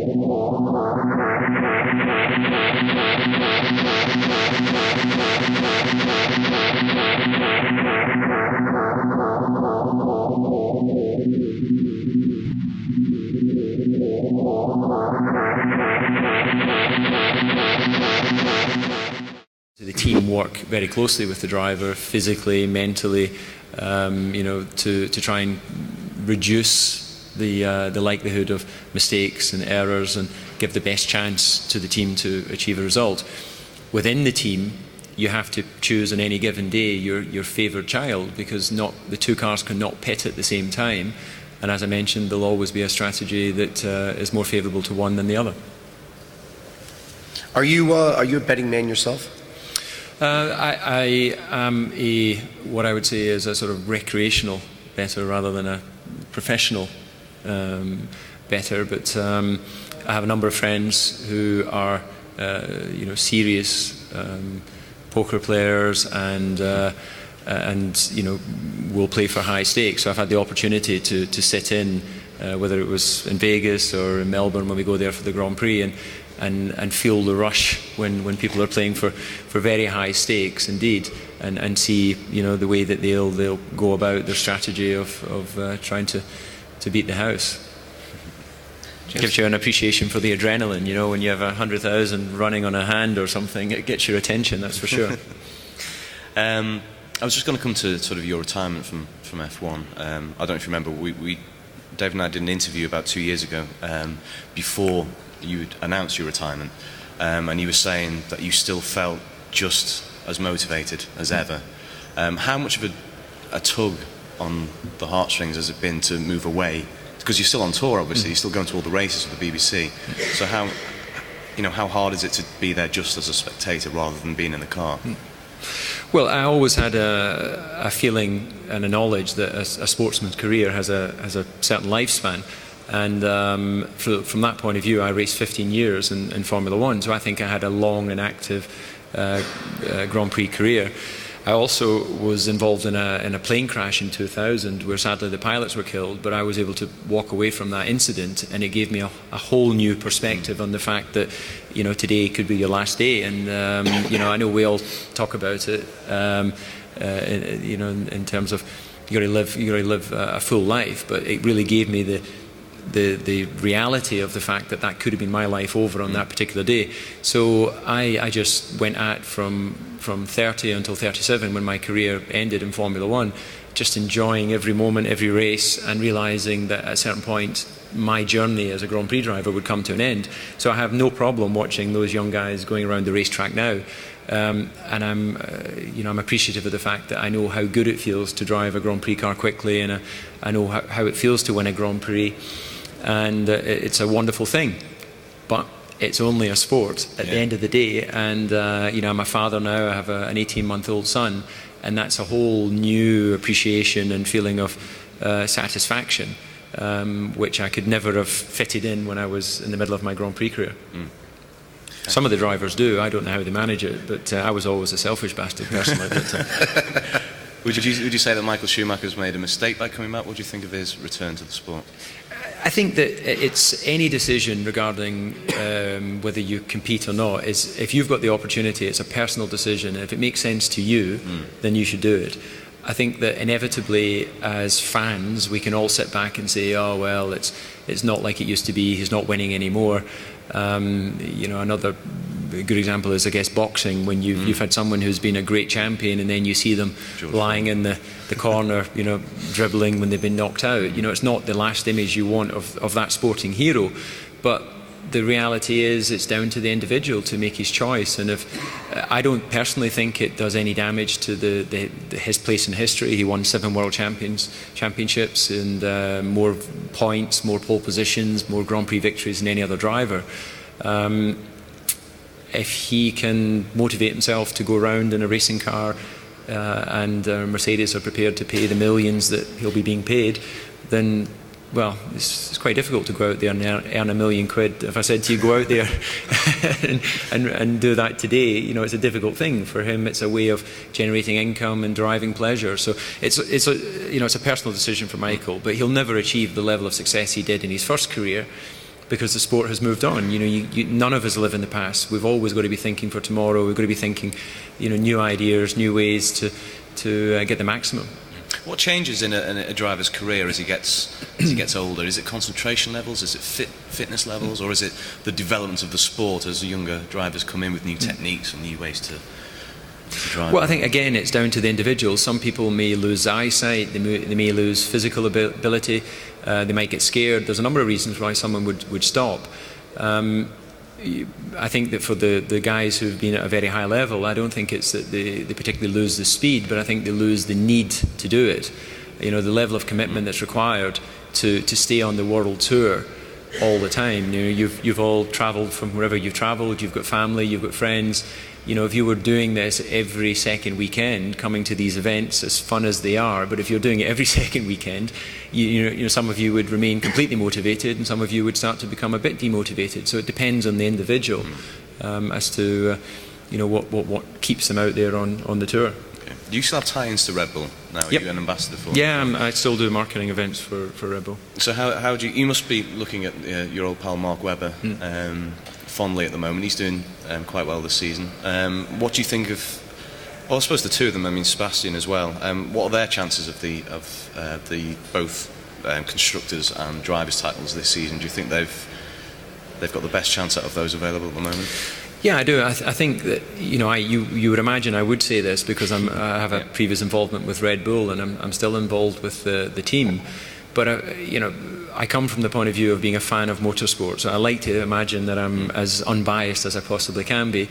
The team work very closely with the driver, physically, mentally, to try and reduce the likelihood of mistakes and errors and give the best chance to the team to achieve a result. Within the team, you have to choose on any given day your favoured child, because the two cars cannot pit at the same time. And as I mentioned, there'll always be a strategy that is more favourable to one than the other. Are you a betting man yourself? I am what I would say is a sort of recreational bettor rather than a professional bettor. But I have a number of friends who are serious poker players and will play for high stakes. So I've had the opportunity to sit in, whether it was in Vegas or in Melbourne when we go there for the Grand Prix, and feel the rush when people are playing for very high stakes indeed, and see the way that they'll go about their strategy of trying to beat the house. It gives you an appreciation for the adrenaline, when you have 100,000 running on a hand or something. It gets your attention, that's for sure. I was just going to come to sort of your retirement from F1. I don't know if you remember, Dave and I did an interview about 2 years ago before you announced your retirement, and you were saying that you still felt just as motivated as ever. How much of a tug on the heartstrings has it been to move away? Because you're still on tour, obviously. You're still going to all the races with the BBC. So how hard is it to be there just as a spectator rather than being in the car? Well, I always had a feeling and a knowledge that a sportsman's career has a certain lifespan. And from that point of view, I raced 15 years in Formula One, so I think I had a long and active Grand Prix career. I also was involved in a plane crash in 2000 where sadly the pilots were killed, but I was able to walk away from that incident, and it gave me a whole new perspective on the fact that today could be your last day. And I know we all talk about it in terms of you got to live a full life, but it really gave me the reality of the fact that could have been my life over on that particular day. So I just went at from 30 until 37 when my career ended in Formula One, just enjoying every moment, every race, and realising that at a certain point my journey as a Grand Prix driver would come to an end. So I have no problem watching those young guys going around the racetrack now. And I'm appreciative of the fact that I know how good it feels to drive a Grand Prix car quickly, and I know how it feels to win a Grand Prix. And it's a wonderful thing, but it's only a sport at the end of the day. And I'm a father now. I have an 18-month-old son, and that's a whole new appreciation and feeling of satisfaction, which I could never have fitted in when I was in the middle of my Grand Prix career. Some of the drivers do. I don't know how they manage it, but I was always a selfish bastard personally. But, would you say that Michael Schumacher's made a mistake by coming back? What do you think of his return to the sport? I think that it's any decision regarding whether you compete or not is, if you've got the opportunity, it's a personal decision. If it makes sense to you, then you should do it. I think that inevitably, as fans, we can all sit back and say, "Oh well, it's not like it used to be. He's not winning anymore." Another good example is, I guess, boxing. When you've had someone who's been a great champion, and then you see them lying in the corner, dribbling when they've been knocked out. It's not the last image you want of that sporting hero, but the reality is it's down to the individual to make his choice. And if I don't personally think it does any damage to his place in history. He won 7 world championships and more points, more pole positions, more Grand Prix victories than any other driver. If he can motivate himself to go around in a racing car and Mercedes are prepared to pay the millions that he'll be being paid, then, well, it's quite difficult to go out there and earn £1 million. If I said to you, go out there and do that today, it's a difficult thing. For him, it's a way of generating income and deriving pleasure. So it's a personal decision for Michael, but he'll never achieve the level of success he did in his first career, because the sport has moved on. None of us live in the past. We've always got to be thinking for tomorrow. We've got to be thinking, new ideas, new ways to get the maximum. What changes in a driver's career as he gets older? Is it concentration levels? Is it fitness levels? Or is it the development of the sport as the younger drivers come in with new techniques and new ways to drive? Well, I think, again, it's down to the individual. Some people may lose eyesight, they may lose physical ability, they might get scared. There's a number of reasons why someone would stop. I think that for the guys who've been at a very high level, I don't think it's that they particularly lose the speed, but I think they lose the need to do it. The level of commitment that's required to stay on the world tour all the time. You've all travelled from wherever you've travelled, you've got family, you've got friends. If you were doing this every second weekend, coming to these events, as fun as they are, but if you're doing it every second weekend, some of you would remain completely motivated, and some of you would start to become a bit demotivated. So it depends on the individual as to what keeps them out there on the tour. Okay. Do you still have tie-ins to Red Bull now? Are Yep. you an ambassador for? Yeah, I still do marketing events for Red Bull. So how do you must be looking at your old pal Mark Webber fondly at the moment. He's doing quite well this season. What do you think of? Well, I suppose the two of them. I mean, Sebastian as well. What are their chances of the both constructors and drivers titles this season? Do you think they've got the best chance out of those available at the moment? Yeah, I do. I think that you would imagine I would say this because I have a previous involvement with Red Bull, and I'm still involved with the team. But I come from the point of view of being a fan of motorsport, so I like to imagine that I'm as unbiased as I possibly can be.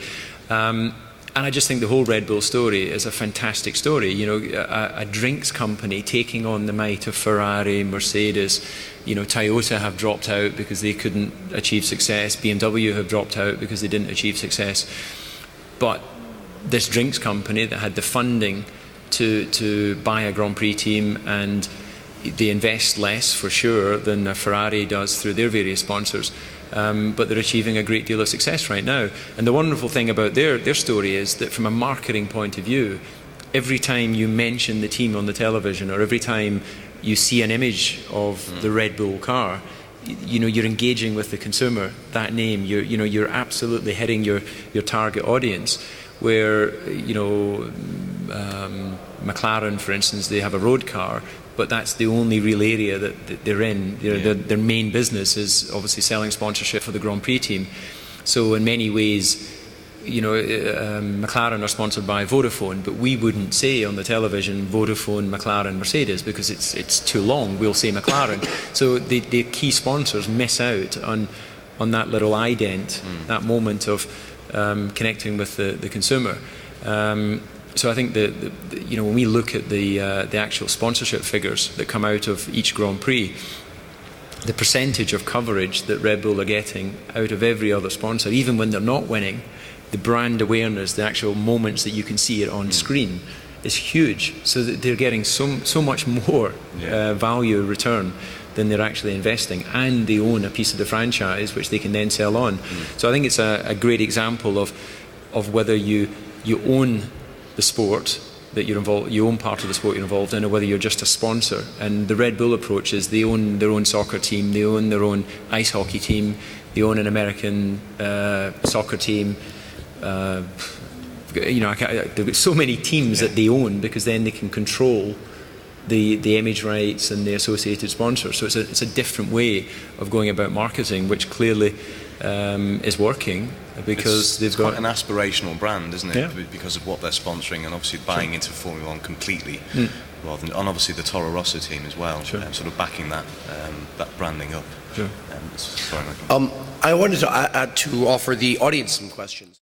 And I just think the whole Red Bull story is a fantastic story. A drinks company taking on the might of Ferrari, Mercedes. Toyota have dropped out because they couldn't achieve success. BMW have dropped out because they didn't achieve success. But this drinks company that had the funding to buy a Grand Prix team, and they invest less for sure than a Ferrari does through their various sponsors, but they're achieving a great deal of success right now. And the wonderful thing about their story is that from a marketing point of view, every time you mention the team on the television, or every time you see an image of the Red Bull car, you're engaging with the consumer. That name, you're absolutely hitting your target audience. Where McLaren, for instance, they have a road car, but that's the only real area that they're in. Their main business is obviously selling sponsorship for the Grand Prix team. So in many ways, McLaren are sponsored by Vodafone, but we wouldn't say on the television Vodafone, McLaren, Mercedes, because it's too long. We'll say McLaren. So the key sponsors miss out on that little ident, that moment of connecting with the consumer. So I think that when we look at the actual sponsorship figures that come out of each Grand Prix, the percentage of coverage that Red Bull are getting out of every other sponsor, even when they're not winning, the brand awareness, the actual moments that you can see it on screen, is huge. So that they're getting so much more value return than they're actually investing, and they own a piece of the franchise which they can then sell on. So I think it's a great example of whether you own the sport that you're involved, you own part of the sport you're involved in, or whether you're just a sponsor. And the Red Bull approach is they own their own soccer team, they own their own ice hockey team, they own an American soccer team. There's so many teams that they own, because then they can control the image rights and the associated sponsors. So it's a different way of going about marketing, which clearly is working, because they've got quite an aspirational brand, isn't it? Yeah. Because of what they're sponsoring, and obviously buying into Formula One completely, rather than, and obviously the Toro Rosso team as well, sort of backing that branding up. Sure. I wanted to offer the audience some questions.